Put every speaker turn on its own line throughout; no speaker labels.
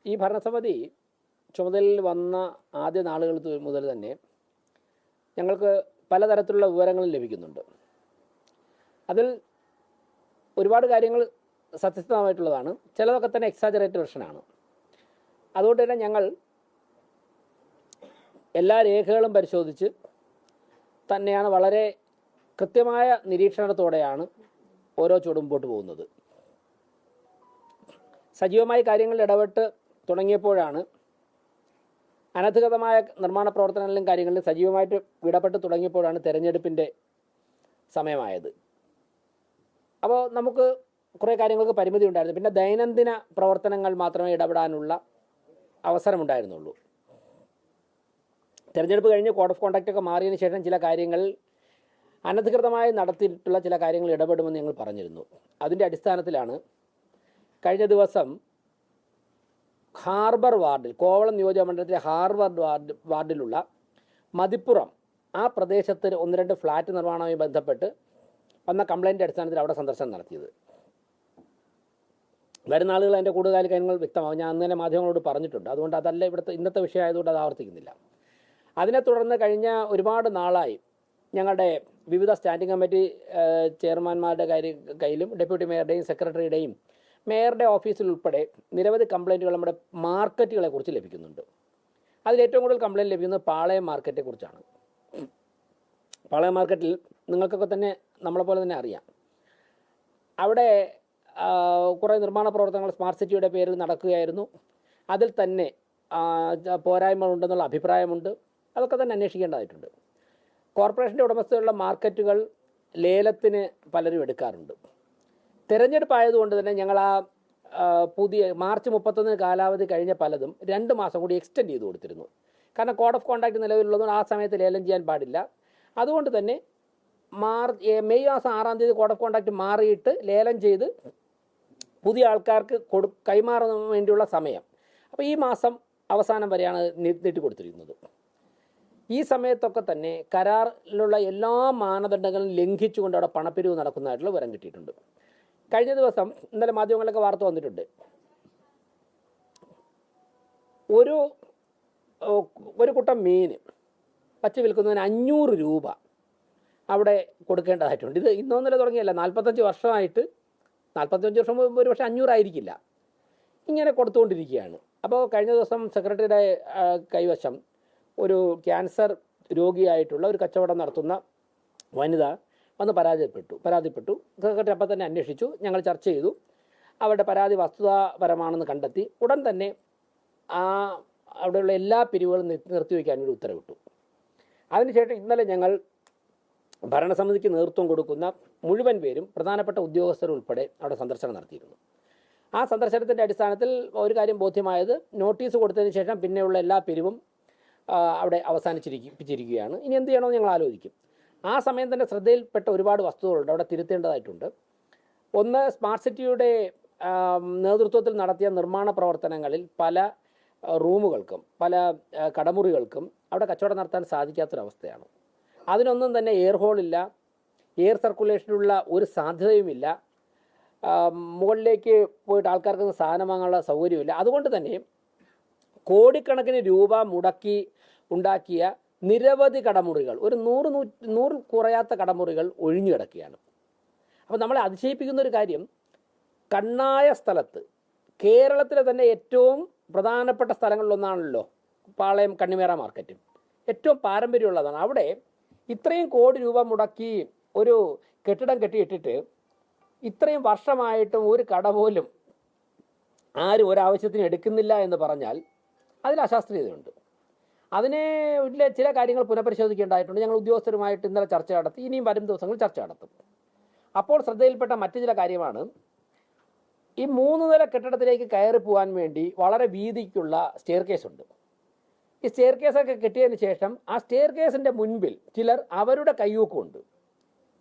ഈ ഭരണസമിതി ചുമതലയിൽ വന്ന ആദ്യ നാളുകൾ മുതൽ തന്നെ ഞങ്ങൾക്ക് പലതരത്തിലുള്ള വിവരങ്ങൾ ലഭിക്കുന്നുണ്ട്. അതിൽ ഒരുപാട് കാര്യങ്ങൾ സത്യസന്ധമായിട്ടുള്ളതാണ്, ചിലതൊക്കെ തന്നെ എക്സാജറേറ്റ് വെർഷനാണ്. അതുകൊണ്ട് തന്നെ ഞങ്ങൾ എല്ലാ രേഖകളും പരിശോധിച്ച് തന്നെയാണ് വളരെ കൃത്യമായ നിരീക്ഷണത്തോടെയാണ് ഓരോ ചുവടും മുമ്പോട്ട് പോകുന്നത്. സജീവമായി കാര്യങ്ങളിൽ ഇടപെട്ട് തുടങ്ങിയപ്പോഴാണ് അനധികൃതമായ നിർമ്മാണ പ്രവർത്തനങ്ങളിലും കാര്യങ്ങളിലും സജീവമായിട്ട് ഇടപെട്ട് തുടങ്ങിയപ്പോഴാണ് തെരഞ്ഞെടുപ്പിൻ്റെ സമയമായത്. അപ്പോൾ നമുക്ക് കുറേ കാര്യങ്ങൾക്ക് പരിമിതി ഉണ്ടായിരുന്നു. പിന്നെ ദൈനംദിന പ്രവർത്തനങ്ങൾ മാത്രമേ ഇടപെടാനുള്ള അവസരമുണ്ടായിരുന്നുള്ളൂ. തെരഞ്ഞെടുപ്പ് കഴിഞ്ഞ് കോഡ് ഓഫ് കോണ്ടക്റ്റ് ഒക്കെ മാറിയതിന് ശേഷം ചില കാര്യങ്ങൾ അനധികൃതമായി നടത്തിയിട്ടുള്ള ചില കാര്യങ്ങൾ ഇടപെടുമെന്ന് ഞങ്ങൾ പറഞ്ഞിരുന്നു. അതിൻ്റെ അടിസ്ഥാനത്തിലാണ് കഴിഞ്ഞ ദിവസം ഹാർബർ വാർഡിൽ, കോവളം നിയോജകമണ്ഡലത്തിലെ ഹാർബർ വാർഡിലുള്ള മതിപ്പുറം, ആ പ്രദേശത്ത് 1-2 ഫ്ലാറ്റ് നിർമ്മാണവുമായി ബന്ധപ്പെട്ട് വന്ന കംപ്ലൈൻറ്റ് അടിസ്ഥാനത്തിൽ അവിടെ സന്ദർശനം നടത്തിയത്. വരുന്ന ആളുകൾ അതിൻ്റെ കൂടുതൽ കാര്യങ്ങൾ വ്യക്തമാകും. ഞാൻ അന്ന് തന്നെ മാധ്യമങ്ങളോട് പറഞ്ഞിട്ടുണ്ട്. അതുകൊണ്ട് അതല്ല ഇന്നത്തെ വിഷയമായതുകൊണ്ട് അത് ആവർത്തിക്കുന്നില്ല. അതിനെ തുടർന്ന് കഴിഞ്ഞ ഒരുപാട് നാളായി ഞങ്ങളുടെ വിവിധ സ്റ്റാൻഡിംഗ് കമ്മിറ്റി ചെയർമാൻമാരുടെ കയ്യിലും ഡെപ്യൂട്ടി മേയറുടെയും സെക്രട്ടറിയുടെയും മേയറുടെ ഓഫീസിലുൾപ്പെടെ നിരവധി കംപ്ലയിൻറ്റുകൾ നമ്മുടെ മാർക്കറ്റുകളെ കുറിച്ച് ലഭിക്കുന്നുണ്ട്. അതിലേറ്റവും കൂടുതൽ കംപ്ലയിൻറ്റ് ലഭിക്കുന്നത് പാളയം മാർക്കറ്റെക്കുറിച്ചാണ്. പാളയം മാർക്കറ്റിൽ നിങ്ങൾക്കൊക്കെ തന്നെ നമ്മളെപ്പോലെ തന്നെ അറിയാം, അവിടെ കുറേ നിർമ്മാണ പ്രവർത്തനങ്ങൾ സ്മാർട്ട് സിറ്റിയുടെ പേരിൽ നടക്കുകയായിരുന്നു. അതിൽ തന്നെ പോരായ്മകളുണ്ടെന്നുള്ള അഭിപ്രായമുണ്ട്. അതൊക്കെ തന്നെ അന്വേഷിക്കേണ്ടതായിട്ടുണ്ട്. കോർപ്പറേഷൻ്റെ ഉടമസ്ഥതയിലുള്ള മാർക്കറ്റുകൾ ലേലത്തിന് പലരും എടുക്കാറുണ്ട്. തിരഞ്ഞെടുപ്പായതുകൊണ്ട് തന്നെ ഞങ്ങൾ പുതിയ മാർച്ച് 31 കാലാവധി കഴിഞ്ഞ പലതും 2 മാസം കൂടി എക്സ്റ്റെൻഡ് ചെയ്ത് കൊടുത്തിരുന്നു. കാരണം കോഡ് ഓഫ് കോണ്ടാക്ട് നിലവിലുള്ളതുകൊണ്ട് ആ സമയത്ത് ലേലം ചെയ്യാൻ പാടില്ല. അതുകൊണ്ട് തന്നെ മെയ് മാസം 6-ാം തീയതി കോഡ് ഓഫ് കോണ്ടാക്ട് മാറിയിട്ട് ലേലം ചെയ്ത് പുതിയ ആൾക്കാർക്ക് കൈമാറാൻ വേണ്ടിയുള്ള സമയം, അപ്പോൾ ഈ മാസം അവസാനം വരെയാണ് നീട്ടിക്കൊടുത്തിരിക്കുന്നത്. ഈ സമയത്തൊക്കെ തന്നെ കരാറിലുള്ള എല്ലാ മാനദണ്ഡങ്ങളും ലംഘിച്ചുകൊണ്ട് അവിടെ പണപ്പിരിവ് നടക്കുന്നതായിട്ടുള്ള വിവരം കിട്ടിയിട്ടുണ്ട്. കഴിഞ്ഞ ദിവസം ഇന്നലെ മാധ്യമങ്ങളിലൊക്കെ വാർത്ത വന്നിട്ടുണ്ട്. ഒരു കുട്ടം മീൻ വച്ച് വിൽക്കുന്നതിന് 500 രൂപ അവിടെ കൊടുക്കേണ്ടതായിട്ടുണ്ട്. ഇത് ഇന്നൊന്നല്ല തുടങ്ങിയല്ല, 45 വർഷമായിട്ട്, 45 വർഷം മുമ്പ് ഒരു പക്ഷേ 500 ആയിരിക്കില്ല, ഇങ്ങനെ കൊടുത്തുകൊണ്ടിരിക്കുകയാണ്. അപ്പോൾ കഴിഞ്ഞ ദിവസം സെക്രട്ടറിയുടെ കൈവശം ഒരു ക്യാൻസർ രോഗിയായിട്ടുള്ള ഒരു കച്ചവടം നടത്തുന്ന വനിത വന്ന് പരാതിപ്പെട്ടു. സെക്രട്ടറി അപ്പം തന്നെ അന്വേഷിച്ചു, ഞങ്ങൾ ചർച്ച ചെയ്തു. അവരുടെ പരാതി വസ്തുതാപരമാണെന്ന് കണ്ടെത്തി ഉടൻ തന്നെ അവിടെയുള്ള എല്ലാ പിരിവുകളും നിർത്തിവെക്കാൻ ഒരു ഉത്തരവിട്ടു. അതിനുശേഷം ഇന്നലെ ഞങ്ങൾ ഭരണസമിതിക്ക് നേതൃത്വം കൊടുക്കുന്ന മുഴുവൻ പേരും പ്രധാനപ്പെട്ട ഉദ്യോഗസ്ഥരുൾപ്പെടെ അവിടെ സന്ദർശനം നടത്തിയിരുന്നു. ആ സന്ദർശനത്തിൻ്റെ അടിസ്ഥാനത്തിൽ ഒരു കാര്യം ബോധ്യമായത്, നോട്ടീസ് കൊടുത്തതിന് ശേഷം പിന്നെയുള്ള എല്ലാ പിരിവും അവിടെ അവസാനിപ്പിച്ചിരിക്കുകയാണ്. ഇനി എന്ത് ചെയ്യണമെന്ന് ഞങ്ങൾ ആലോചിക്കും. ആ സമയം തന്നെ ശ്രദ്ധയിൽപ്പെട്ട ഒരുപാട് വസ്തുതകളുണ്ട്, അവിടെ തിരുത്തേണ്ടതായിട്ടുണ്ട്. ഒന്ന്, സ്മാർട്ട് സിറ്റിയുടെ നേതൃത്വത്തിൽ നടത്തിയ നിർമ്മാണ പ്രവർത്തനങ്ങളിൽ പല റൂമുകൾക്കും പല കടമുറികൾക്കും അവിടെ കച്ചവടം നടത്താൻ സാധിക്കാത്തൊരവസ്ഥയാണ്. അതിനൊന്നും തന്നെ എയർ ഹോളില്ല, എയർ സർക്കുലേഷനുള്ള ഒരു സാധ്യതയുമില്ല, മുകളിലേക്ക് പോയിട്ട് ആൾക്കാർക്ക് സാധനം വാങ്ങാനുള്ള സൗകര്യമില്ല. അതുകൊണ്ട് തന്നെ കോടിക്കണക്കിന് രൂപ മുടക്കി ഉണ്ടാക്കിയ നിരവധി കടമുറികൾ, ഒരു 100 കുറയാത്ത കടമുറികൾ ഒഴിഞ്ഞു കിടക്കുകയാണ്. അപ്പോൾ നമ്മളെ അതിശയിപ്പിക്കുന്ന ഒരു കാര്യം, കണ്ണായ സ്ഥലത്ത്, കേരളത്തിലെ തന്നെ ഏറ്റവും പ്രധാനപ്പെട്ട സ്ഥലങ്ങളിലൊന്നാണല്ലോ പാളയം കണ്ണിമേറ മാർക്കറ്റ്, ഏറ്റവും പാരമ്പര്യമുള്ളതാണ്. അവിടെ ഇത്രയും കോടി രൂപ മുടക്കി ഒരു കെട്ടിടം കെട്ടിയിട്ടിട്ട് ഇത്രയും വർഷമായിട്ടും ഒരു കട പോലും ആരും ഒരാവശ്യത്തിന് എടുക്കുന്നില്ല എന്ന് പറഞ്ഞാൽ അതിൽ അശാസ്ത്രീയതയുണ്ട്. അതിനെ ചില കാര്യങ്ങൾ പുനഃപരിശോധിക്കേണ്ടതായിട്ടുണ്ട്. ഞങ്ങൾ ഉദ്യോഗസ്ഥരുമായിട്ട് ഇന്നലെ ചർച്ച നടത്തി, ഇനിയും വരും ദിവസങ്ങളിൽ ചർച്ച നടത്തും. അപ്പോൾ ശ്രദ്ധയിൽപ്പെട്ട മറ്റു ചില കാര്യമാണ്, ഈ 3 നില കെട്ടിടത്തിലേക്ക് കയറി പോകാൻ വേണ്ടി വളരെ വീതിക്കുള്ള സ്റ്റെയർ കേസ് ഉണ്ട്. ഈ സ്റ്റെയർ കേസൊക്കെ കെട്ടിയതിന് ശേഷം ആ സ്റ്റെയർ കേസിൻ്റെ മുൻപിൽ ചിലർ അവരുടെ കയ്യൂക്കുണ്ട്.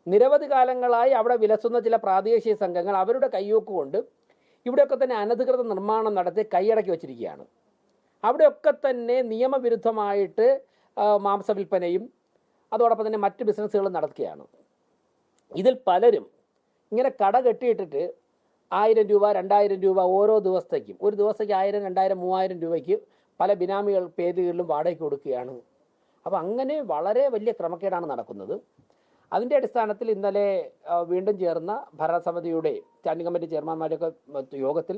നിരവധി കാലങ്ങളായി അവിടെ വിലസുന്ന ചില പ്രാദേശിക സംഘങ്ങൾ അവരുടെ കയ്യൂക്കുകൊണ്ട് ഇവിടെയൊക്കെ തന്നെ അനധികൃത നിർമ്മാണം നടത്തി കൈയടക്കി വച്ചിരിക്കുകയാണ്. അവിടെയൊക്കെ തന്നെ നിയമവിരുദ്ധമായിട്ട് മാംസവിൽപ്പനയും അതോടൊപ്പം തന്നെ മറ്റ് ബിസിനസ്സുകളും നടക്കുകയാണ്. ഇതിൽ പലരും ഇങ്ങനെ കട കെട്ടിയിട്ടിട്ട് 1000 രൂപ 2000 രൂപ ഓരോ ദിവസത്തേക്കും, ഒരു ദിവസത്തേക്ക് 1000 2000 3000 രൂപയ്ക്ക് പല ബിനാമികൾ പേരുകളിലും വാടകയ്ക്ക് കൊടുക്കുകയാണ്. അപ്പോൾ അങ്ങനെ വളരെ വലിയ ക്രമക്കേടാണ് നടക്കുന്നത്. അതിൻ്റെ അടിസ്ഥാനത്തിൽ ഇന്നലെ വീണ്ടും ചേർന്ന ഭരണസമിതിയുടെ സ്റ്റാൻഡിംഗ് കമ്മിറ്റി ചെയർമാന്മാരുടെയൊക്കെ യോഗത്തിൽ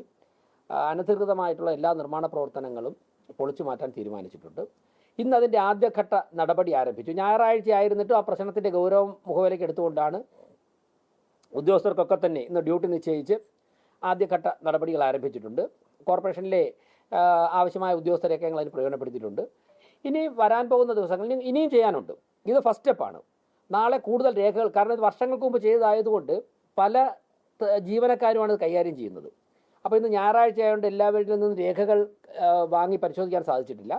അനധികൃതമായിട്ടുള്ള എല്ലാ നിർമ്മാണ പ്രവർത്തനങ്ങളും പൊളിച്ചു മാറ്റാൻ തീരുമാനിച്ചിട്ടുണ്ട്. ഇന്ന് അതിൻ്റെ ആദ്യഘട്ട നടപടി ആരംഭിച്ചു. ഞായറാഴ്ച ആയിരുന്നിട്ടും ആ പ്രശ്നത്തിൻ്റെ ഗൗരവം മുഖവിലേക്ക് എടുത്തുകൊണ്ടാണ് ഉദ്യോഗസ്ഥർക്കൊക്കെ തന്നെ ഇന്ന് ഡ്യൂട്ടി നിശ്ചയിച്ച് ആദ്യഘട്ട നടപടികൾ ആരംഭിച്ചിട്ടുണ്ട്. കോർപ്പറേഷനിലെ ആവശ്യമായ ഉദ്യോഗസ്ഥരെയൊക്കെ ഞങ്ങൾ അതിന് പ്രയോജനപ്പെടുത്തിയിട്ടുണ്ട്. ഇനി വരാൻ പോകുന്ന ദിവസങ്ങളിൽ ഇനിയും ചെയ്യാനുണ്ട്. ഇത് ഫസ്റ്റ് സ്റ്റെപ്പാണ്. നാളെ കൂടുതൽ രേഖകൾ, കാരണം ഇത് വർഷങ്ങൾക്ക് മുമ്പ് ചെയ്തതായതുകൊണ്ട് പല ജീവനക്കാരുമാണ് ഇത് കൈകാര്യം ചെയ്യുന്നത്. അപ്പോൾ ഇന്ന് ഞായറാഴ്ച ആയതുകൊണ്ട് എല്ലാവരിൽ നിന്നും രേഖകൾ വാങ്ങി പരിശോധിക്കാൻ സാധിച്ചിട്ടില്ല.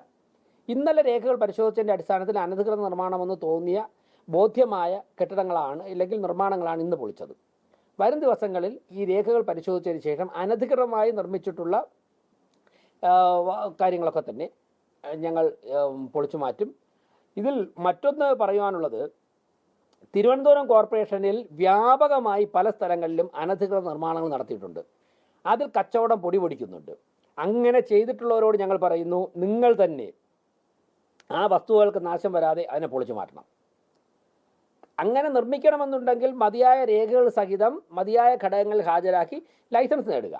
ഇന്നലെ രേഖകൾ പരിശോധിച്ചതിൻ്റെ അടിസ്ഥാനത്തിൽ അനധികൃത നിർമ്മാണമെന്ന് തോന്നിയ ബോധ്യമായ കെട്ടിടങ്ങളാണ് അല്ലെങ്കിൽ നിർമ്മാണങ്ങളാണ് ഇന്ന് പൊളിച്ചത്. വരും ദിവസങ്ങളിൽ ഈ രേഖകൾ പരിശോധിച്ചതിന് ശേഷം അനധികൃതമായി നിർമ്മിച്ചിട്ടുള്ള കാര്യങ്ങളൊക്കെ തന്നെ ഞങ്ങൾ പൊളിച്ചു മാറ്റും. ഇതിൽ മറ്റൊന്ന് പറയുവാനുള്ളത്, തിരുവനന്തപുരം കോർപ്പറേഷനിൽ വ്യാപകമായി പല സ്ഥലങ്ങളിലും അനധികൃത നിർമ്മാണങ്ങൾ നടത്തിയിട്ടുണ്ട്. അതിൽ കച്ചവടം പൊടിപൊടിക്കുന്നുണ്ട്. അങ്ങനെ ചെയ്തിട്ടുള്ളവരോട് ഞങ്ങൾ പറയുന്നു, നിങ്ങൾ തന്നെ ആ വസ്തുക്കൾക്ക് നാശം വരാതെ അതിനെ പൊളിച്ചു മാറ്റണം. അങ്ങനെ നിർമ്മിക്കണമെന്നുണ്ടെങ്കിൽ മതിയായ രേഖകൾ സഹിതം മതിയായ ഘടകങ്ങൾ ഹാജരാക്കി ലൈസൻസ് നേടുക.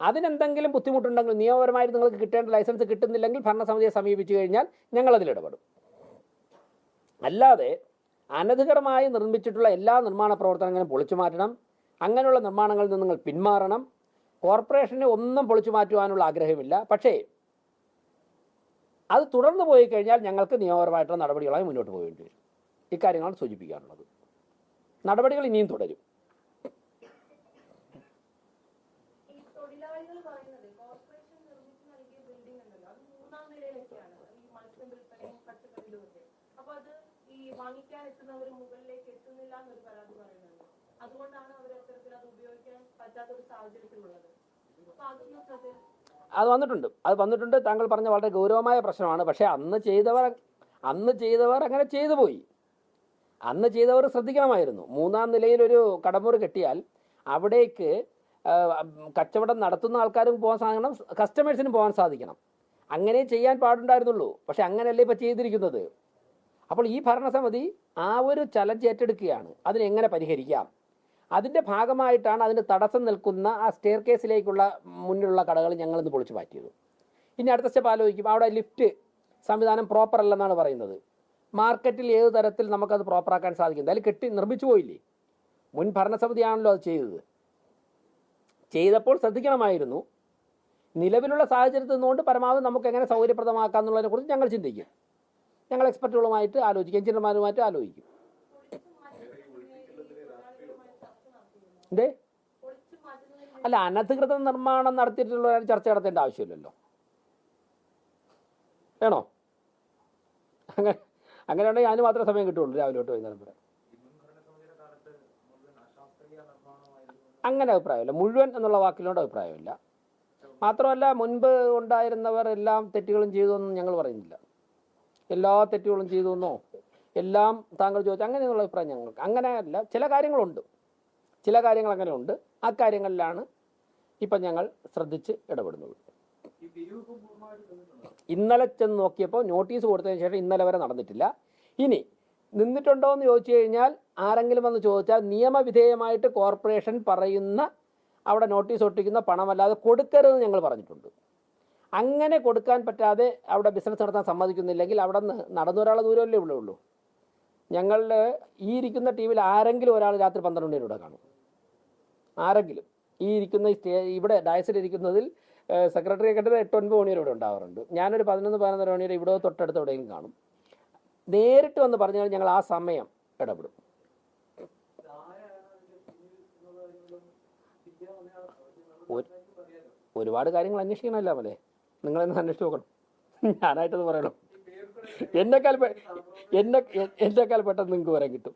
അതിനെന്തെങ്കിലും ബുദ്ധിമുട്ടുണ്ടെങ്കിൽ, നിയമപരമായിട്ട് നിങ്ങൾക്ക് കിട്ടേണ്ട ലൈസൻസ് കിട്ടുന്നില്ലെങ്കിൽ ഭരണസമിതിയെ സമീപിച്ചു കഴിഞ്ഞാൽ ഞങ്ങളതിലിടപെടും. അല്ലാതെ അനധികൃതമായി നിർമ്മിച്ചിട്ടുള്ള എല്ലാ നിർമ്മാണ പ്രവർത്തനങ്ങളും പൊളിച്ചു മാറ്റണം. അങ്ങനെയുള്ള നിർമ്മാണങ്ങളിൽ നിന്ന് നിങ്ങൾ പിന്മാറണം. കോർപ്പറേഷന് ഒന്നും പൊളിച്ചു മാറ്റുവാനുള്ള ആഗ്രഹമില്ല. പക്ഷേ അത് തുടർന്ന് പോയി കഴിഞ്ഞാൽ ഞങ്ങൾക്ക് നിയമപരമായിട്ടുള്ള നടപടികളായി മുന്നോട്ട് പോകേണ്ടി വരും. ഇക്കാര്യങ്ങളാണ് സൂചിപ്പിക്കാനുള്ളത്. നടപടികൾ ഇനിയും തുടരും. അത് വന്നിട്ടുണ്ട്. താങ്കൾ പറഞ്ഞ വളരെ ഗൗരവമായ പ്രശ്നമാണ്. പക്ഷേ അന്ന് ചെയ്തവർ അങ്ങനെ ചെയ്തു പോയി. അന്ന് ചെയ്തവർ ശ്രദ്ധിക്കണമായിരുന്നു. 3-ാം നിലയിലൊരു കടമുറി കെട്ടിയാൽ അവിടേക്ക് കച്ചവടം നടത്തുന്ന ആൾക്കാരും പോകാൻ സാധിക്കണം, കസ്റ്റമേഴ്സിനും പോകാൻ സാധിക്കണം. അങ്ങനെ ചെയ്യാൻ പാടുണ്ടായിരുന്നുള്ളൂ. പക്ഷെ അങ്ങനെയല്ലേ ഇപ്പോൾ ചെയ്തിരിക്കുന്നത്. അപ്പോൾ ഈ ഭരണസമിതി ആ ഒരു ചലഞ്ച് ഏറ്റെടുക്കുകയാണ്. അതിനെങ്ങനെ പരിഹരിക്കാം, അതിൻ്റെ ഭാഗമായിട്ടാണ് അതിന് തടസ്സം നിൽക്കുന്ന ആ സ്റ്റെയർ കേസിലേക്കുള്ള മുന്നിലുള്ള കടകൾ ഞങ്ങളിന്ന് പൊളിച്ചു മാറ്റിയത്. ഇനി അടുത്ത സ്റ്റെപ്പ് ആലോചിക്കും. അവിടെ ലിഫ്റ്റ് സംവിധാനം പ്രോപ്പർ അല്ലെന്നാണ് പറയുന്നത്. മാർക്കറ്റിൽ ഏത് തരത്തിൽ നമുക്കത് പ്രോപ്പറാക്കാൻ സാധിക്കും? എന്തായാലും നിർമ്മിച്ചു പോയില്ലേ. മുൻ ഭരണസമിതിയാണല്ലോ അത് ചെയ്തപ്പോൾ ശ്രദ്ധിക്കണമായിരുന്നു. നിലവിലുള്ള സാഹചര്യത്തിൽ നിന്നുകൊണ്ട് പരമാവധി നമുക്ക് എങ്ങനെ സൗകര്യപ്രദമാക്കാം എന്നുള്ളതിനെ കുറിച്ച് ഞങ്ങൾ ചിന്തിക്കും. ഞങ്ങൾ എക്സ്പെർട്ടുകളുമായിട്ട് ആലോചിക്കും, എഞ്ചിനീയർമാരുമായിട്ട് ആലോചിക്കും. അല്ല, അനധികൃത നിർമ്മാണം നടത്തിയിട്ടുള്ള ചർച്ച നടത്തേണ്ട ആവശ്യമില്ലല്ലോ. വേണോ? അങ്ങനെയാണെങ്കിൽ അതിന് മാത്രമേ സമയം കിട്ടുള്ളൂ, രാവിലെ തൊട്ട് വൈകുന്നേരം വരെ. അങ്ങനെ അഭിപ്രായമില്ല. മുഴുവൻ എന്നുള്ള വാക്കിലോട് അഭിപ്രായമില്ല. മാത്രമല്ല, മുൻപ് ഉണ്ടായിരുന്നവർ എല്ലാം തെറ്റുകളും ചെയ്തതെന്നും ഞങ്ങൾ പറയുന്നില്ല. എല്ലാ തെറ്റുകളും ചെയ്തെന്നോ എല്ലാം താങ്കൾ ചോദിച്ചു അങ്ങനെയുള്ള അഭിപ്രായം ഞങ്ങൾക്ക് അങ്ങനെയല്ല. ചില കാര്യങ്ങൾ അങ്ങനെയുണ്ട്. ആ കാര്യങ്ങളിലാണ് ഇപ്പം ഞങ്ങൾ ശ്രദ്ധിച്ച് ഇടപെടുന്നത്. ഇന്നലെ ചെന്ന് നോക്കിയപ്പോൾ നോട്ടീസ് കൊടുത്തതിന് ശേഷം ഇന്നലെ വരെ നടന്നിട്ടില്ല. ഇനി നിന്നിട്ടുണ്ടോ എന്ന് ചോദിച്ചു കഴിഞ്ഞാൽ, ആരെങ്കിലും വന്ന് ചോദിച്ചാൽ നിയമവിധേയമായിട്ട് കോർപ്പറേഷൻ പറയുന്ന അവിടെ നോട്ടീസ് ഒട്ടിക്കുന്ന പണമല്ലാതെ കൊടുക്കരുതെന്ന് ഞങ്ങൾ പറഞ്ഞിട്ടുണ്ട്. അങ്ങനെ കൊടുക്കാൻ പറ്റാതെ അവിടെ ബിസിനസ് നടത്താൻ സമ്മതിക്കുന്നില്ലെങ്കിൽ അവിടെ നിന്ന് നടന്നു വരാനുള്ള ദൂരമല്ലേ ഉള്ളൂ. ഞങ്ങളുടെ ഈ ഇരിക്കുന്ന ടീമിൽ ആരെങ്കിലും ഒരാൾ രാത്രി 12 മണിയുടെ കാണും. ആരെങ്കിലും ഈ ഇരിക്കുന്ന ഇവിടെ ഡയസിലിരിക്കുന്നതിൽ സെക്രട്ടറി കണ്ടത് 8-9 മണി വരെ ഇവിടെ ഉണ്ടാവാറുണ്ട്. ഞാനൊരു 11-12 മണി വരെ ഇവിടെ തൊട്ടടുത്ത് എവിടെയെങ്കിലും കാണും. നേരിട്ട് വന്ന് പറഞ്ഞാൽ ഞങ്ങൾ ആ സമയം ഇടപെടും. ഒരുപാട് കാര്യങ്ങൾ അന്വേഷിക്കണമല്ലോ അല്ലേ? നിങ്ങളെന്ന് അന്വേഷിച്ച് നോക്കണം. ഞാനായിട്ടത് പറയണം. എന്നെക്കാൾ പെട്ടെന്ന് നിങ്ങൾക്ക് വരാൻ കിട്ടും.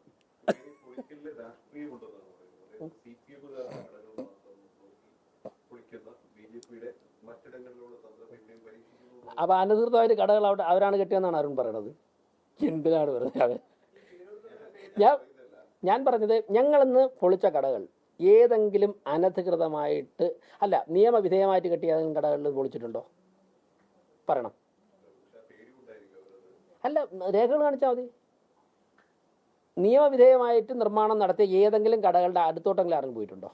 അപ്പൊ അനധികൃതമായിട്ട് കടകൾ അവിടെ അവരാണ് കെട്ടിയെന്നാണ് അരുൺ പറയണത്. എന്തിനാണ് പറയുന്നത്? ഞാൻ പറഞ്ഞത്, ഞങ്ങളിന്ന് പൊളിച്ച കടകൾ ഏതെങ്കിലും അനധികൃതമായിട്ട് അല്ല നിയമവിധേയമായിട്ട് കെട്ടിയ ഏതെങ്കിലും കടകളിൽ പൊളിച്ചിട്ടുണ്ടോ? പറയണം. അല്ല, രേഖകൾ കാണിച്ചാൽ മതി. നിയമവിധേയമായിട്ട് നിർമ്മാണം നടത്തിയ ഏതെങ്കിലും കടകളുടെ അടുത്തോട്ടെങ്കിലും ഇറങ്ങി പോയിട്ടുണ്ടോ?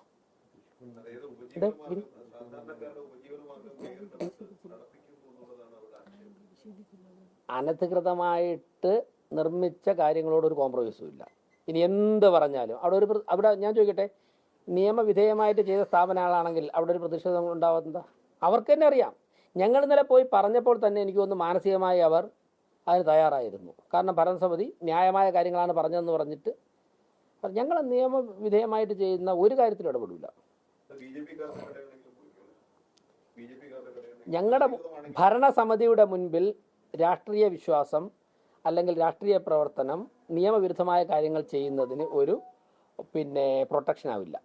അനധികൃതമായിട്ട് നിർമ്മിച്ച കാര്യങ്ങളോട് ഒരു കോംപ്രമൈസും ഇല്ല. ഇനി എന്ത് പറഞ്ഞാലും അവിടെ ഞാൻ ചോദിക്കട്ടെ, നിയമവിധേയമായിട്ട് ചെയ്ത സ്ഥാപനങ്ങളാണെങ്കിൽ അവിടെ ഒരു പ്രതിഷേധം ഉണ്ടാവുന്നത് അവർക്ക് തന്നെ അറിയാം. ഞങ്ങൾ ഇന്നലെ പോയി പറഞ്ഞപ്പോൾ തന്നെ എനിക്ക് തോന്നുന്നു മാനസികമായി അവർ അതിന് തയ്യാറായിരുന്നു. കാരണം ഭരണസമിതി ന്യായമായ കാര്യങ്ങളാണ് പറഞ്ഞതെന്ന് പറഞ്ഞിട്ട് ഞങ്ങൾ നിയമവിധേയമായിട്ട് ചെയ്യുന്ന ഒരു കാര്യത്തിലും ഇടപെടില്ല. ഞങ്ങളുടെ ഭരണസമിതിയുടെ മുൻപിൽ രാഷ്ട്രീയ വിശ്വാസം അല്ലെങ്കിൽ രാഷ്ട്രീയ പ്രവർത്തനം നിയമവിരുദ്ധമായ കാര്യങ്ങൾ ചെയ്യുന്നതിന് ഒരു പ്രൊട്ടക്ഷൻ ആവില്ല.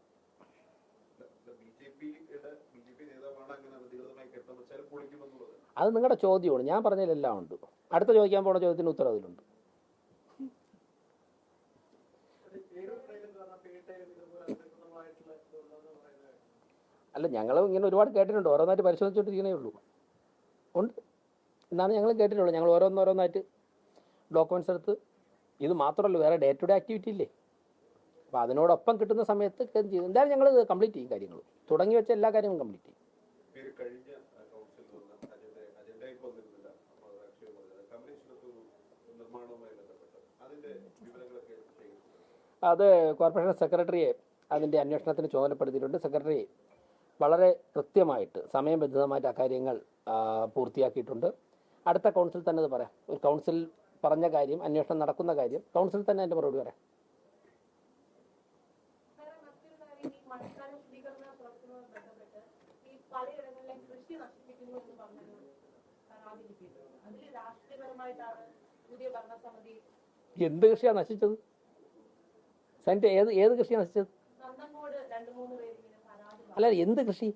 അത് നിങ്ങളുടെ ചോദ്യമാണ്. ഞാൻ പറഞ്ഞതിലെല്ലാം ഉണ്ട്. അടുത്ത ചോദിക്കാൻ പോണ ചോദ്യത്തിന് ഉത്തരം അതിലുണ്ട്. അല്ല, ഞങ്ങൾ ഇങ്ങനെ ഒരുപാട് കേട്ടിട്ടുണ്ട്. ഓരോന്നായിട്ട് പരിശോധിച്ചുകൊണ്ടിരിക്കണേ ഉള്ളൂ. ഉണ്ട് എന്നാണ് ഞങ്ങൾ കേട്ടിട്ടുള്ളൂ. ഞങ്ങൾ ഓരോന്നോരോന്നായിട്ട് ഡോക്യുമെൻറ്റ്സ് എടുത്ത്, ഇത് മാത്രമല്ല വേറെ ഡേ ടു ഡേ ആക്ടിവിറ്റി ഇല്ലേ, അപ്പോൾ അതിനോടൊപ്പം കിട്ടുന്ന സമയത്ത് ചെയ്യും. എന്തായാലും ഞങ്ങൾ കംപ്ലീറ്റ് ചെയ്യും. കാര്യങ്ങൾ തുടങ്ങി വെച്ച എല്ലാ കാര്യങ്ങളും കംപ്ലീറ്റ് ചെയ്യും. അത് കോർപ്പറേഷൻ സെക്രട്ടറിയെ അതിൻ്റെ അന്വേഷണത്തിന് ചുമതലപ്പെടുത്തിയിട്ടുണ്ട്. സെക്രട്ടറി വളരെ കൃത്യമായിട്ട് സമയബന്ധിതമായിട്ട് ആ കാര്യങ്ങൾ പൂർത്തിയാക്കിയിട്ടുണ്ട്. അടുത്ത കൗൺസിൽ തന്നെ അത് പറയാം. ഒരു കൗൺസിൽ പറഞ്ഞ കാര്യം, അന്വേഷണം നടക്കുന്ന കാര്യം കൗൺസിൽ തന്നെ അതിൻ്റെ മറുപടി പറയാം. എന്ത് കൃഷിയാണ് നശിച്ചത്? സൈൻ്റെ ഏത് കൃഷിയാണ് നശിച്ചത്? അല്ല, എന്ത് കൃഷി?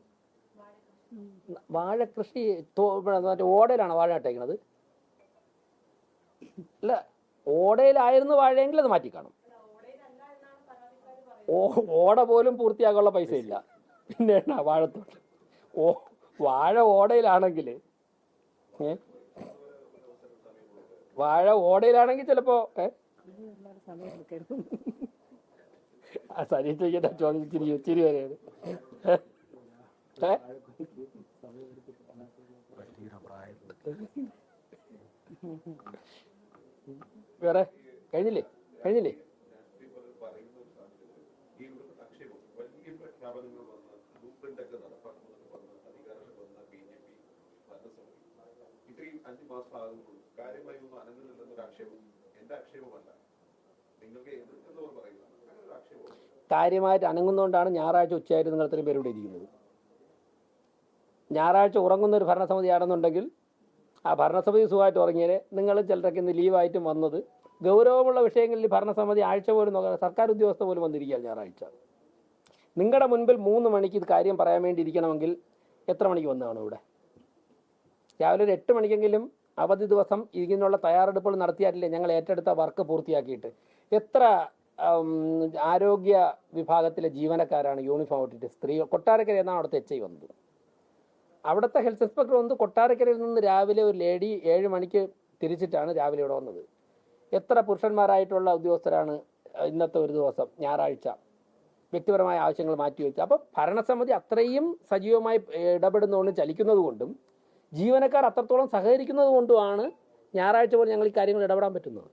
വാഴ കൃഷി മറ്റേ ഓടയിലാണ് വാഴ ഇട്ടേക്കണത്. അല്ല, ഓടയിലായിരുന്നു വാഴയെങ്കിൽ അത് മാറ്റിക്കാണും. ഓട പോലും പൂർത്തിയാക്കാനുള്ള പൈസ ഇല്ല, പിന്നെ വാഴത്തോട്ട്. വാഴ ഓടയിലാണെങ്കിൽ ചിലപ്പോ സനീറ്റ ചോദിച്ചിരി ചിരി വരെയാണ്. വേറെ കഴിഞ്ഞില്ലേ? കാര്യമായിട്ട് അനങ്ങുന്നതുകൊണ്ടാണ് ഞായറാഴ്ച ഉച്ചയായിട്ട് നിങ്ങൾ ഇത്രയും പേര് ഇവിടെ ഇരിക്കുന്നത്. ഞായറാഴ്ച ഉറങ്ങുന്ന ഒരു ഭരണസമിതിയാണെന്നുണ്ടെങ്കിൽ ആ ഭരണസമിതി സുഖമായിട്ട് ഉറങ്ങിയാലേ നിങ്ങൾ ചിലരൊക്കെ ഇന്ന് ലീവായിട്ടും വന്നത്. ഗൗരവമുള്ള വിഷയങ്ങളിൽ ഭരണസമിതി ആഴ്ച പോലും നോക്കാം. സർക്കാർ ഉദ്യോഗസ്ഥ പോലും വന്നിരിക്കുക ഞായറാഴ്ച. നിങ്ങളുടെ മുൻപിൽ 3 മണിക്ക് ഇത് കാര്യം പറയാൻ വേണ്ടി ഇരിക്കണമെങ്കിൽ എത്ര മണിക്ക് വന്നതാണ് ഇവിടെ? രാവിലെ ഒരു 8 മണിക്കെങ്കിലും അവധി ദിവസം ഇതിനുള്ള തയ്യാറെടുപ്പുകൾ നടത്തിയാറ്റില്ലേ ഞങ്ങൾ ഏറ്റെടുത്ത വർക്ക് പൂർത്തിയാക്കിയിട്ട്? എത്ര ആരോഗ്യ വിഭാഗത്തിലെ ജീവനക്കാരാണ് യൂണിഫോം ഇട്ടിട്ട് സ്ത്രീകൾ? കൊട്ടാരക്കര എന്നാണ് അവിടുത്തെ HI വന്നത്. അവിടുത്തെ ഹെൽത്ത് ഇൻസ്പെക്ടർ വന്ന് കൊട്ടാരക്കരയിൽ നിന്ന് രാവിലെ ഒരു ലേഡി 7 മണിക്ക് തിരിച്ചിട്ടാണ് രാവിലെ ഇവിടെ വന്നത്. എത്ര പുരുഷന്മാരായിട്ടുള്ള ഉദ്യോഗസ്ഥരാണ് ഇന്നത്തെ ഒരു ദിവസം ഞായറാഴ്ച വ്യക്തിപരമായ ആവശ്യങ്ങൾ മാറ്റിവെച്ച്? അപ്പോൾ ഭരണസമിതി അത്രയും സജീവമായി ഇടപെടുന്നതുകൊണ്ടും ചലിക്കുന്നത് കൊണ്ടും ജീവനക്കാർ അത്രത്തോളം സഹകരിക്കുന്നത് കൊണ്ടുമാണ് ഞായറാഴ്ച പോലും ഞങ്ങൾ ഈ കാര്യങ്ങൾ ഇടപെടാൻ പറ്റുന്നത്.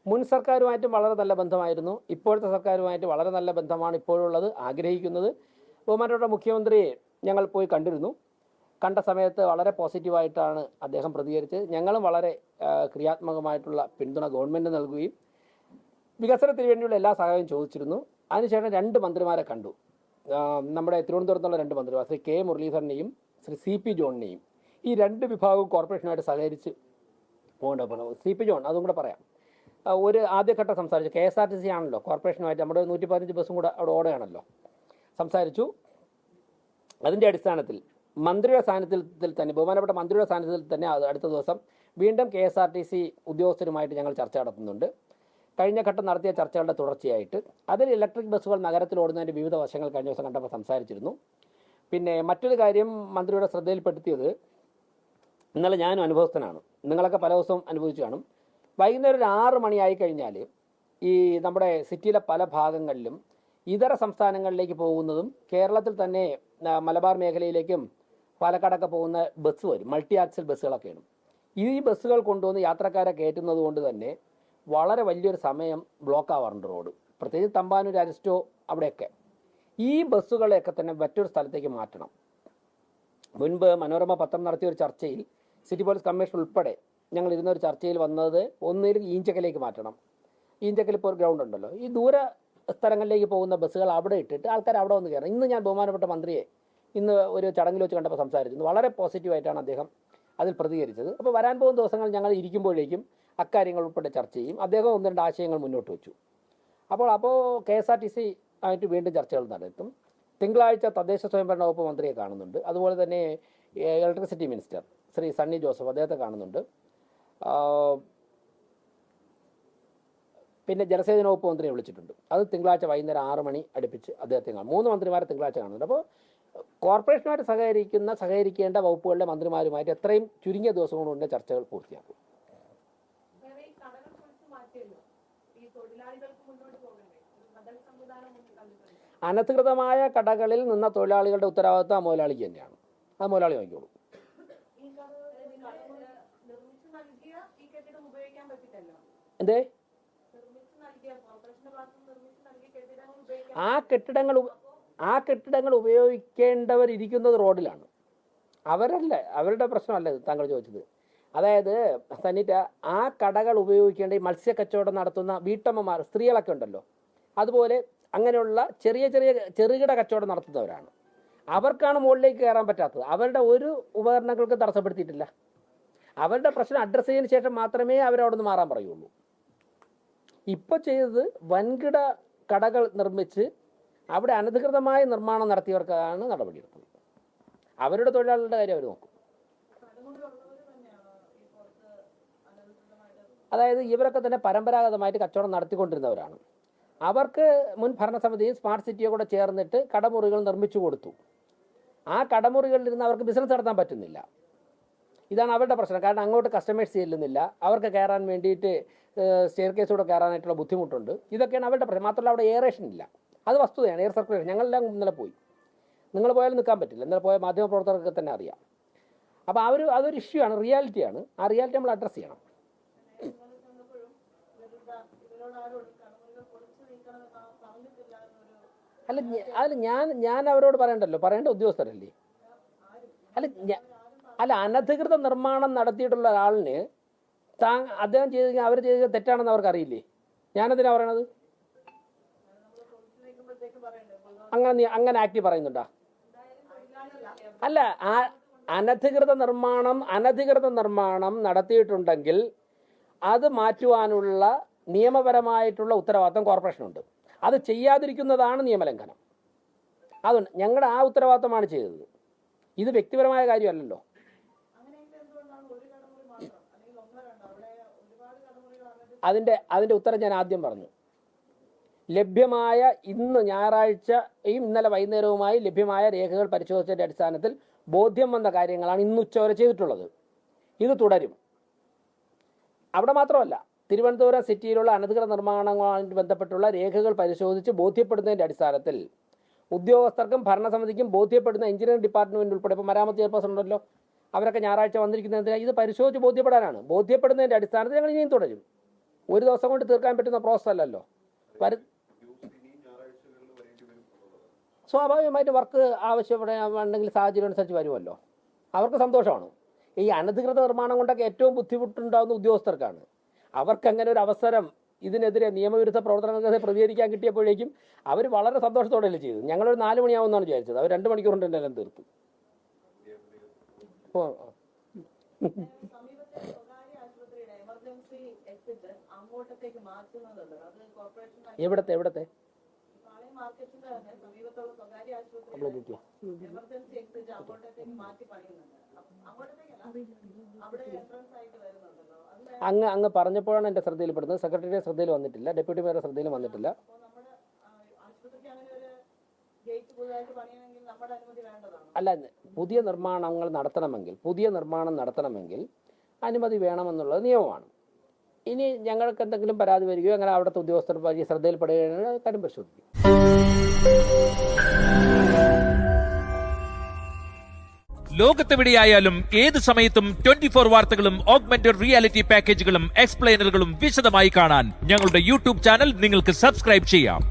മുൻ സർക്കാരുമായിട്ടും വളരെ നല്ല ബന്ധമായിരുന്നു. ഇപ്പോഴത്തെ സർക്കാരുമായിട്ട് വളരെ നല്ല ബന്ധമാണ് ഇപ്പോഴുള്ളത്, ആഗ്രഹിക്കുന്നത്. ബഹുമാനപ്പെട്ട മുഖ്യമന്ത്രിയെ ഞങ്ങൾ പോയി കണ്ടിരുന്നു. കണ്ട സമയത്ത് വളരെ പോസിറ്റീവായിട്ടാണ് അദ്ദേഹം പ്രതികരിച്ചത്. ഞങ്ങളും വളരെ ക്രിയാത്മകമായിട്ടുള്ള പിന്തുണ ഗവൺമെൻറ് നൽകുകയും വികസനത്തിന് വേണ്ടിയുള്ള എല്ലാ സഹായവും ചോദിച്ചിരുന്നു. അതിനുശേഷം 2 മന്ത്രിമാരെ കണ്ടു. നമ്മുടെ തിരുവനന്തപുരത്തുള്ള 2 മന്ത്രിമാർ, ശ്രീ കെ മുരളീധരനെയും ശ്രീ CP ജോണിനെയും. ഈ 2 വിഭാഗവും കോർപ്പറേഷനുമായിട്ട് സഹകരിച്ച് പോകേണ്ട. CP ജോൺ, അതും കൂടെ പറയാം, ഒരു ആദ്യഘട്ടം സംസാരിച്ചു. KSRTC ആണല്ലോ കോർപ്പറേഷനുമായിട്ട്, നമ്മുടെ 115 ബസ്സും കൂടെ അവിടെ ഓടുകയാണല്ലോ. സംസാരിച്ചു. അതിൻ്റെ അടിസ്ഥാനത്തിൽ മന്ത്രിയുടെ സാന്നിധ്യത്തിൽ തന്നെ, ബഹുമാനപ്പെട്ട മന്ത്രിയുടെ സാന്നിധ്യത്തിൽ തന്നെ അടുത്ത ദിവസം വീണ്ടും KSRTC ഉദ്യോഗസ്ഥരുമായിട്ട് ഞങ്ങൾ ചർച്ച നടത്തുന്നുണ്ട്. കഴിഞ്ഞ ഘട്ടം നടത്തിയ ചർച്ചകളുടെ തുടർച്ചയായിട്ട് അതിൽ ഇലക്ട്രിക് ബസ്സുകൾ നഗരത്തിൽ ഓടുന്നതിൻ്റെ വിവിധ വശങ്ങൾ കഴിഞ്ഞ ദിവസം കണ്ടപ്പോൾ സംസാരിച്ചിരുന്നു. പിന്നെ മറ്റൊരു കാര്യം മന്ത്രിയുടെ ശ്രദ്ധയിൽപ്പെടുത്തിയത്, ഇന്നലെ ഞാനും അനുഭവസ്ഥനാണ്, നിങ്ങളൊക്കെ പല ദിവസവും അനുഭവിച്ചു കാണും. വൈകുന്നേരം ഒരു 6 മണിയായി കഴിഞ്ഞാൽ ഈ നമ്മുടെ സിറ്റിയിലെ പല ഭാഗങ്ങളിലും ഇതര സംസ്ഥാനങ്ങളിലേക്ക് പോകുന്നതും കേരളത്തിൽ തന്നെ മലബാർ മേഖലയിലേക്കും പാലക്കാടൊക്കെ പോകുന്ന ബസ് വരും, മൾട്ടി ആക്സിൽ ബസ്സുകളൊക്കെയാണ്. ഈ ബസ്സുകൾ കൊണ്ടുവന്ന് യാത്രക്കാരെ കയറ്റുന്നത് കൊണ്ട് തന്നെ വളരെ വലിയൊരു സമയം ബ്ലോക്ക് ആവാറുണ്ട് റോഡ്, പ്രത്യേകിച്ച് തമ്പാനൂർ, അരിസ്റ്റോ അവിടെയൊക്കെ. ഈ ബസ്സുകളെയൊക്കെ തന്നെ മറ്റൊരു സ്ഥലത്തേക്ക് മാറ്റണം. മുൻപ് മനോരമ പത്രം നടത്തിയ ഒരു ചർച്ചയിൽ സിറ്റി പോലീസ് കമ്മീഷണർ ഉൾപ്പെടെ ഞങ്ങൾ ഇരുന്നൊരു ചർച്ചയിൽ വന്നത്, ഒന്നിൽ ഈഞ്ചക്കലേക്ക് മാറ്റണം. ഈഞ്ചക്കൽ ഇപ്പോൾ ഒരു ഗ്രൗണ്ട് ഉണ്ടല്ലോ, ഈ ദൂര സ്ഥലങ്ങളിലേക്ക് പോകുന്ന ബസ്സുകൾ അവിടെ ഇട്ടിട്ട് ആൾക്കാർ അവിടെ വന്ന് കയറണം. ഇന്ന് ഞാൻ ബഹുമാനപ്പെട്ട മന്ത്രിയെ ഇന്ന് ഒരു ചടങ്ങിൽ വെച്ച് കണ്ടപ്പോൾ സംസാരിച്ചിരുന്നു. വളരെ പോസിറ്റീവായിട്ടാണ് അദ്ദേഹം അതിൽ പ്രതികരിച്ചത്. അപ്പോൾ വരാൻ പോകുന്ന ദിവസങ്ങൾ ഞങ്ങൾ ഇരിക്കുമ്പോഴേക്കും അക്കാര്യങ്ങൾ ഉൾപ്പെടെ ചർച്ച ചെയ്യും. അദ്ദേഹം 1-2 ആശയങ്ങൾ മുന്നോട്ട് വെച്ചു. അപ്പോൾ KSRTC ആയിട്ട് വീണ്ടും ചർച്ചകൾ നടത്തും. തിങ്കളാഴ്ച തദ്ദേശ സ്വയംഭരണ വകുപ്പ് മന്ത്രിയെ കാണുന്നുണ്ട്. അതുപോലെ തന്നെ ഇലക്ട്രിസിറ്റി മിനിസ്റ്റർ ശ്രീ സണ്ണി ജോസഫ്, അദ്ദേഹത്തെ കാണുന്നുണ്ട്. പിന്നെ ജലസേചന വകുപ്പ് മന്ത്രിയെ വിളിച്ചിട്ടുണ്ട്. അത് തിങ്കളാഴ്ച വൈകുന്നേരം 6 മണി അടുപ്പിച്ച് അദ്ദേഹത്തെ കാണും. 3 മന്ത്രിമാരെ തിങ്കളാഴ്ച കാണുന്നുണ്ട്. അപ്പോൾ കോർപ്പറേഷനുമായിട്ട് സഹകരിക്കേണ്ട വകുപ്പുകളിലെ മന്ത്രിമാരുമായിട്ട് എത്രയും ചുരുങ്ങിയ ദിവസം കൊണ്ട് ചർച്ചകൾ പൂർത്തിയാക്കും. അനധികൃതമായ കടകളിൽ നിന്ന തൊഴിലാളികളുടെ ഉത്തരവാദിത്വം മുതലാളിക്ക് തന്നെയാണ്. അത് മുതലാളി വാങ്ങിക്കോളൂ. എന്തേ ആ കെട്ടിടങ്ങൾ ഉപയോഗിക്കേണ്ടവരിയ്ക്കുന്നത് റോഡിലാണ്. അവരുടെ പ്രശ്നമല്ല താങ്കൾ ചോദിച്ചത്. അതായത് സന്നിറ്റ, ആ കടകൾ ഉപയോഗിക്കേണ്ട ഈ മത്സ്യ കച്ചവടം നടത്തുന്ന വീട്ടമ്മമാർ, സ്ത്രീകളൊക്കെ ഉണ്ടല്ലോ, അതുപോലെ അങ്ങനെയുള്ള ചെറുകിട കച്ചവടം നടത്തുന്നവരാണ്. അവർക്കാണ് മുകളിലേക്ക് കയറാൻ പറ്റാത്തത്. അവരുടെ ഒരു ഉപകരണങ്ങൾക്ക് തടസ്സപ്പെടുത്തിയിട്ടില്ല. അവരുടെ പ്രശ്നം അഡ്രസ്സ് ചെയ്തതിന് ശേഷം മാത്രമേ അവരവിടെ നിന്ന് മാറാൻ പറയുള്ളൂ. ഇപ്പോൾ ചെയ്തത് വൻകിട കടകൾ നിർമ്മിച്ച് അവിടെ അനധികൃതമായ നിർമ്മാണം നടത്തിയവർക്കാണ് നടപടിയെടുത്തത്. അവരുടെ തൊഴിലാളികളുടെ കാര്യം അവർ നോക്കും. അതായത് ഇവരൊക്കെ തന്നെ പരമ്പരാഗതമായിട്ട് കച്ചവടം നടത്തിക്കൊണ്ടിരുന്നവരാണ്. അവർക്ക് മുൻ ഭരണസമിതിയും സ്മാർട്ട് സിറ്റിയെ കൂടെ ചേർന്നിട്ട് കടമുറികൾ നിർമ്മിച്ചു കൊടുത്തു. ആ കടമുറികളിൽ നിന്ന് അവർക്ക് ബിസിനസ് നടത്താൻ പറ്റുന്നില്ല. ഇതാണ് അവരുടെ പ്രശ്നം. കാരണം അങ്ങോട്ട് കസ്റ്റമേഴ്സ് ചെല്ലുന്നില്ല. അവർക്ക് കയറാൻ വേണ്ടിയിട്ട് സ്റ്റെയർ കേസൂടെ കയറാനായിട്ടുള്ള ബുദ്ധിമുട്ടുണ്ട്. ഇതൊക്കെയാണ് അവരുടെ പ്രശ്നം. മാത്രമല്ല അവിടെ എയറേഷൻ ഇല്ല. അത് വസ്തുതയാണ്. എയർ സർക്കുലേഷൻ ഞങ്ങളെല്ലാം ഇന്നലെ പോയി. നിങ്ങൾ പോയാലും നിൽക്കാൻ പറ്റില്ല. ഇന്നലെ പോയ മാധ്യമപ്രവർത്തകർക്ക് തന്നെ അറിയാം. അപ്പോൾ അതൊരു ഇഷ്യൂ ആണ്, റിയാലിറ്റിയാണ്. ആ റിയാലിറ്റി നമ്മൾ അഡ്രസ്സ് ചെയ്യണം. ഞാൻ അവരോട് പറയേണ്ട ഉദ്യോഗസ്ഥരല്ലേ. അനധികൃത നിർമ്മാണം നടത്തിയിട്ടുള്ള ഒരാളിന് അദ്ദേഹം ചെയ്ത് അവർ ചെയ്ത് തെറ്റാണെന്ന് അവർക്ക് അറിയില്ലേ? ഞാനെന്തിനാ പറയണത്? അങ്ങനെ ആക്ടി പറയുന്നുണ്ടാ? അല്ല, അനധികൃത നിർമ്മാണം നടത്തിയിട്ടുണ്ടെങ്കിൽ അത് മാറ്റുവാനുള്ള നിയമപരമായിട്ടുള്ള ഉത്തരവാദിത്തം കോർപ്പറേഷനുണ്ട്. അത് ചെയ്യാതിരിക്കുന്നതാണ് നിയമലംഘനം. അതുകൊണ്ട് ഞങ്ങളുടെ ആ ഉത്തരവാദിത്തമാണ് ചെയ്തത്. ഇത് വ്യക്തിപരമായ കാര്യമല്ലല്ലോ. അതിൻ്റെ ഉത്തരം ഞാൻ ആദ്യം പറഞ്ഞു. ലഭ്യമായ ഇന്ന് ഞായറാഴ്ചയും ഇന്നലെ വൈകുന്നേരവുമായി ലഭ്യമായ രേഖകൾ പരിശോധിച്ചതിൻ്റെ അടിസ്ഥാനത്തിൽ ബോധ്യം വന്ന കാര്യങ്ങളാണ് ഇന്ന് ഉച്ചവരെ ചെയ്തിട്ടുള്ളത്. ഇത് തുടരും. അവിടെ മാത്രമല്ല, തിരുവനന്തപുരം സിറ്റിയിലുള്ള അനധികൃത നിർമ്മാണങ്ങളുമായി ബന്ധപ്പെട്ടുള്ള രേഖകൾ പരിശോധിച്ച് ബോധ്യപ്പെടുന്നതിൻ്റെ അടിസ്ഥാനത്തിൽ ഉദ്യോഗസ്ഥർക്കും ഭരണസമിതിക്കും ബോധ്യപ്പെടുന്ന എഞ്ചിനീയറിംഗ് ഡിപ്പാർട്ട്മെൻറ്റ് ഉൾപ്പെടെ ഇപ്പോൾ മരാമത്ത് ചെയർപേഴ്സൺ ഉണ്ടല്ലോ, അവരൊക്കെ ഞായറാഴ്ച വന്നിരിക്കുന്നതിന് ഇത് പരിശോധിച്ച് ബോധ്യപ്പെടാനാണ്. ബോധ്യപ്പെടുന്നതിൻ്റെ അടിസ്ഥാനത്തിൽ ഞങ്ങൾ ഇനിയും തുടരും. ഒരു ദിവസം കൊണ്ട് തീർക്കാൻ പറ്റുന്ന പ്രോസസ് അല്ലല്ലോ. സ്വാഭാവികമായിട്ട് വർക്ക് ആവശ്യപ്പെടുകയാണെങ്കിൽ സാഹചര്യം അനുസരിച്ച് വരുമല്ലോ. അവർക്ക് സന്തോഷമാണ്. ഈ അനധികൃത നിർമ്മാണം കൊണ്ടൊക്കെ ഏറ്റവും ബുദ്ധിമുട്ടുണ്ടാകുന്ന ഉദ്യോഗസ്ഥർക്കാണ്. അവർക്കങ്ങനെ ഒരു അവസരം ഇതിനെതിരെ നിയമവിരുദ്ധ പ്രവർത്തനങ്ങൾക്ക് പ്രതികരിക്കാൻ കിട്ടിയപ്പോഴേക്കും അവർ വളരെ സന്തോഷത്തോടെയല്ലേ ചെയ്തത്. ഞങ്ങളൊരു 4 മണിയാവുമെന്നാണ് വിചാരിച്ചത്. അവർ 2 മണിക്കൂർ കൊണ്ട് എല്ലാം തീർത്തു. എവിടത്തെ അങ്ങ് പറഞ്ഞപ്പോഴാണ് എൻ്റെ ശ്രദ്ധയിൽപ്പെടുന്നത്. സെക്രട്ടറിയുടെ ശ്രദ്ധയിൽ വന്നിട്ടില്ല, ഡെപ്യൂട്ടി മേയറുടെ ശ്രദ്ധയിലും വന്നിട്ടില്ല. അല്ല, പുതിയ നിർമ്മാണം നടത്തണമെങ്കിൽ അനുമതി വേണമെന്നുള്ളത് നിയമമാണ്. ഇനി ഞങ്ങൾക്ക് എന്തെങ്കിലും പരാതി വരികയോ അങ്ങനെ അവിടുത്തെ ഉദ്യോഗസ്ഥർ വഴി ശ്രദ്ധയിൽപ്പെടുകയാണെങ്കിൽ കാര്യം പരിശോധിക്കും.
ലോകത്തെവിടെയായാലും ഏത് സമയത്തും 24 വാർത്തകളും ഓഗ്മെന്റഡ് റിയാലിറ്റി പാക്കേജുകളും എക്സ്പ്ലെയിനറുകളും വിശദമായി കാണാൻ ഞങ്ങളുടെ യൂട്യൂബ് ചാനൽ നിങ്ങൾക്ക് സബ്സ്ക്രൈബ് ചെയ്യാം.